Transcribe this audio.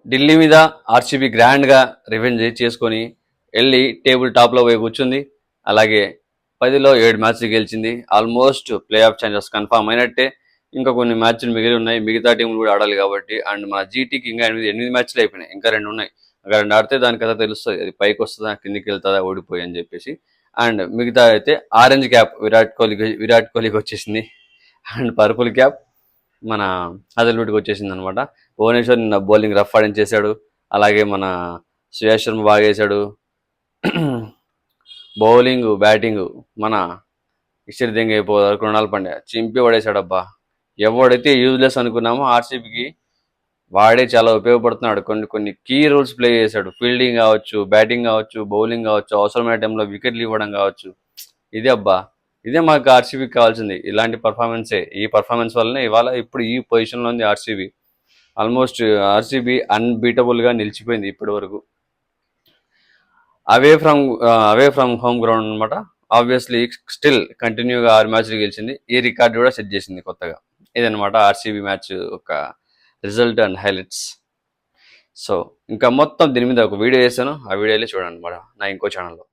ఢిల్లీ మీద ఆర్సీబీ గ్రాండ్గా రివెంజ్ చేసుకొని వెళ్ళి టేబుల్ టాప్లో పోయి కూర్చుంది. అలాగే 10లో 7 మ్యాచ్లు గెలిచింది. Almost play of chances confirm అయినట్టే. ఇంకా కొన్ని మ్యాచ్లు మిగిలి ఉన్నాయి, మిగతా టీంలు కూడా ఆడాలి కాబట్టి. అండ్ మన జీటీకి ఇంకా 8 మ్యాచ్లు అయిపోయినాయి, ఇంకా 2 ఉన్నాయి. అక్కడ 2 ఆడితే దాని కథ తెలుస్తుంది, అది పైకి వస్తుందా కిందికి వెళ్తుందా ఓడిపోయి అని చెప్పేసి. అండ్ మిగతా అయితే ఆరెంజ్ క్యాప్ విరాట్ కోహ్లీకి వచ్చేసింది. అండ్ పర్పుల్ క్యాప్ మన హజల్వుడ్కి వచ్చేసింది అనమాట. భువనేశ్వర్ నిన్న బౌలింగ్ రఫ్ ఆడించేశాడు. అలాగే మన శ్రేయస్ శర్మ బాగా వేశాడు. బౌలింగ్ బ్యాటింగ్ మన ఇషర్ దెంగ్ అయిపోయారు. కృణాల్ పాండ్యా చింపి పడేశాడబ్బా. ఎవడైతే యూజ్లెస్ అనుకున్నామో ఆర్సీబీకి వాడే చాలా ఉపయోగపడుతున్నాడు. కొన్ని కొన్ని కీ రోల్స్ ప్లే చేశాడు. ఫీల్డింగ్ కావచ్చు, బ్యాటింగ్ కావచ్చు, బౌలింగ్ కావచ్చు, అవసరమైన టైంలో వికెట్లు ఇవ్వడం కావచ్చు. ఇదే అబ్బా, ఇదే మాకు ఆర్సీబీకి కావాల్సింది. ఇలాంటి పర్ఫార్మెన్సే. ఈ పర్ఫార్మెన్స్ వల్లనే ఇవాళ ఇప్పుడు ఈ పొజిషన్లో ఉంది ఆర్సీబీ. ఆల్మోస్ట్ ఆర్సీబీ అన్బీటబుల్గా నిలిచిపోయింది ఇప్పటి వరకు. అవే ఫ్రమ్ హోమ్ గ్రౌండ్ అనమాట. ఆబ్వియస్లీ స్టిల్ కంటిన్యూగా 6 మ్యాచ్లు గెలిచింది. ఈ రికార్డు కూడా సెట్ చేసింది కొత్తగా. ఇదనమాట ఆర్సీబీ మ్యాచ్ ఒక రిజల్ట్ అండ్ హైలైట్స్. సో ఇంకా మొత్తం దీని మీద ఒక వీడియో చేశాను, ఆ వీడియోలో చూడండి అనమాట నా ఇంకో ఛానల్లో.